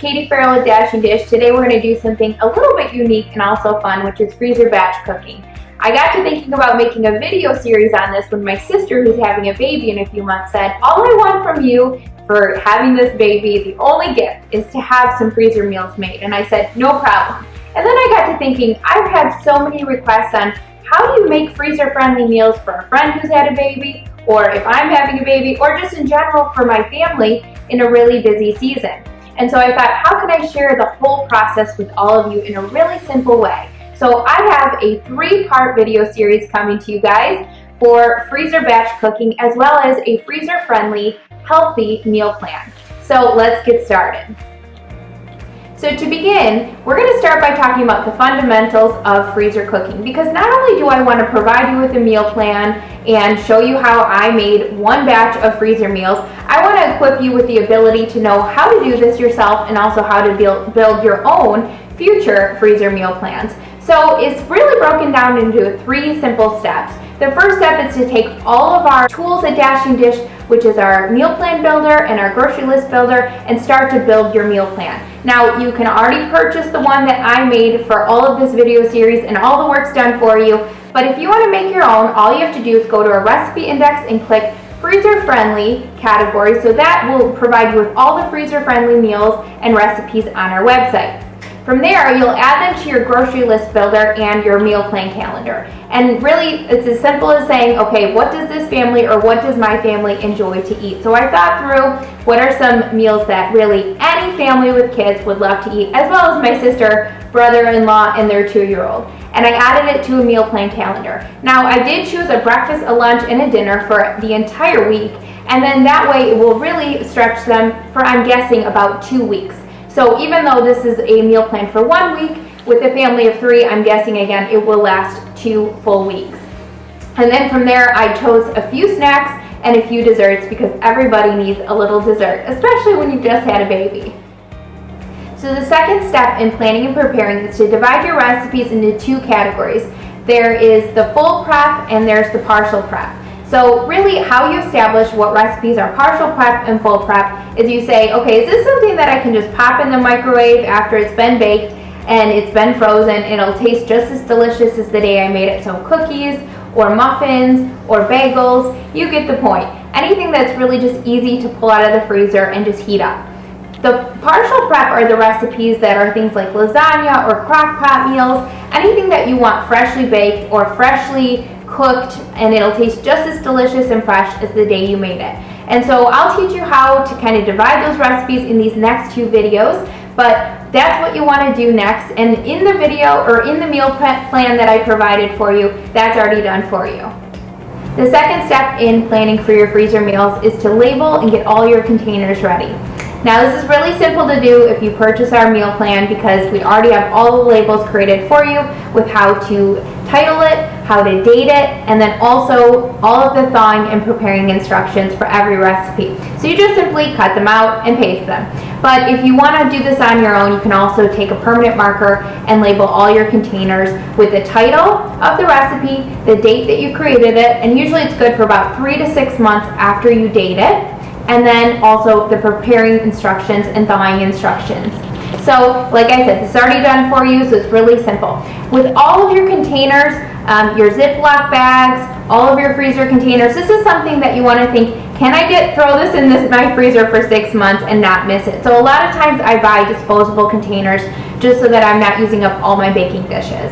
Katie Farrell with Dashing Dish. Today we're going to do something a little bit unique and also fun, which is freezer batch cooking. I got to thinking about making a video series on this when my sister, who's having a baby in a few months, said, all I want from you for having this baby, the only gift, is to have some freezer meals made. And I said, no problem. And then I got to thinking, I've had so many requests on how do you make freezer-friendly meals for a friend who's had a baby, or if I'm having a baby, or just in general for my family in a really busy season. And so I thought, how can I share the whole process with all of you in a really simple way? So I have a 3-part video series coming to you guys for freezer batch cooking, as well as a freezer-friendly, healthy meal plan. So let's get started. So to begin, we're going to start by talking about the fundamentals of freezer cooking, because not only do I want to provide you with a meal plan and show you how I made one batch of freezer meals, I want to equip you with the ability to know how to do this yourself and also how to build your own future freezer meal plans. So it's really broken down into 3 simple steps. The first step is to take all of our tools at Dashing Dish, which is our meal plan builder and our grocery list builder, and start to build your meal plan. Now, you can already purchase the one that I made for all of this video series and all the work's done for you, but if you want to make your own, all you have to do is go to our recipe index and click freezer friendly category, so that will provide you with all the freezer friendly meals and recipes on our website. From there, you'll add them to your grocery list builder and your meal plan calendar. And really, it's as simple as saying, okay, what does this family or what does my family enjoy to eat? So I thought through what are some meals that really any family with kids would love to eat, as well as my sister, brother-in-law, and their 2-year-old. And I added it to a meal plan calendar. Now, I did choose a breakfast, a lunch, and a dinner for the entire week. And then that way, it will really stretch them for, I'm guessing, about 2 weeks. So even though this is a meal plan for 1 week, with a family of 3, I'm guessing again it will last 2 full weeks. And then from there, I chose a few snacks and a few desserts because everybody needs a little dessert, especially when you've just had a baby. So the second step in planning and preparing is to divide your recipes into 2 categories. There is the full prep and there's the partial prep. So really how you establish what recipes are partial prep and full prep is you say, okay, is this something that I can just pop in the microwave after it's been baked and it's been frozen? It'll taste just as delicious as the day I made it. So cookies or muffins or bagels, you get the point. Anything that's really just easy to pull out of the freezer and just heat up. The partial prep are the recipes that are things like lasagna or crock pot meals, anything that you want freshly baked or freshly cooked, and it'll taste just as delicious and fresh as the day you made it. And so I'll teach you how to kind of divide those recipes in these next 2 videos, but that's what you want to do next. And in the video or in the meal plan that I provided for you, that's already done for you. The second step in planning for your freezer meals is to label and get all your containers ready. Now this is really simple to do if you purchase our meal plan because we already have all the labels created for you with how to title it, how to date it, and then also all of the thawing and preparing instructions for every recipe. So you just simply cut them out and paste them. But if you want to do this on your own, you can also take a permanent marker and label all your containers with the title of the recipe, the date that you created it, and usually it's good for about 3 to 6 months after you date it. And then also the preparing instructions and thawing instructions. So like I said, this is already done for you, so it's really simple. With all of your containers, your Ziploc bags, all of your freezer containers, this is something that you want to think, can I throw this in my freezer for 6 months and not miss it? So a lot of times I buy disposable containers just so that I'm not using up all my baking dishes.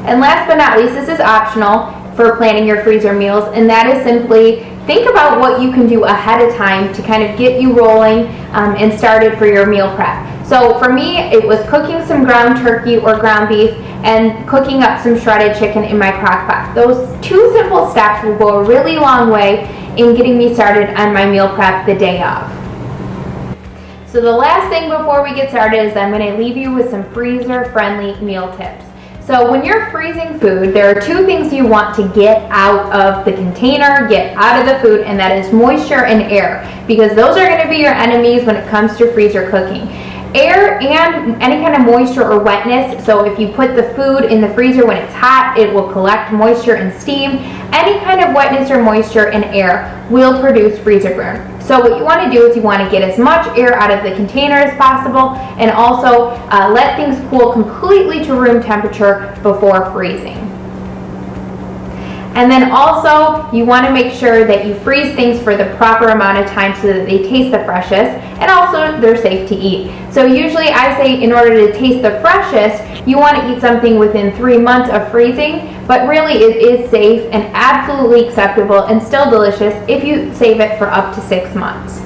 And last but not least, this is optional for planning your freezer meals, and that is simply think about what you can do ahead of time to kind of get you rolling and started for your meal prep. So for me, it was cooking some ground turkey or ground beef and cooking up some shredded chicken in my crock pot. Those 2 simple steps will go a really long way in getting me started on my meal prep the day of. So the last thing before we get started is I'm going to leave you with some freezer-friendly meal tips. So when you're freezing food, there are 2 things you want to get out of the container, get out of the food, and that is moisture and air, because those are going to be your enemies when it comes to freezer cooking. Air and any kind of moisture or wetness, so if you put the food in the freezer when it's hot, it will collect moisture and steam. Any kind of wetness or moisture and air will produce freezer burn. So what you want to do is you want to get as much air out of the container as possible, and also let things cool completely to room temperature before freezing. And then also, you want to make sure that you freeze things for the proper amount of time so that they taste the freshest, and also they're safe to eat. So usually I say in order to taste the freshest, you want to eat something within 3 months of freezing, but really it is safe and absolutely acceptable and still delicious if you save it for up to 6 months.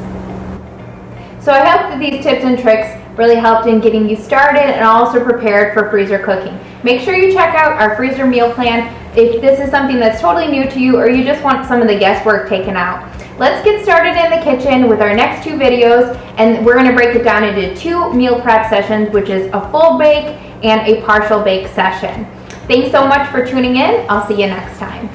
So I hope that these tips and tricks really helped in getting you started and also prepared for freezer cooking. Make sure you check out our freezer meal plan if this is something that's totally new to you or you just want some of the guesswork taken out. Let's get started in the kitchen with our next 2 videos, and we're going to break it down into 2 meal prep sessions, which is a full bake and a partial bake session. Thanks so much for tuning in. I'll see you next time.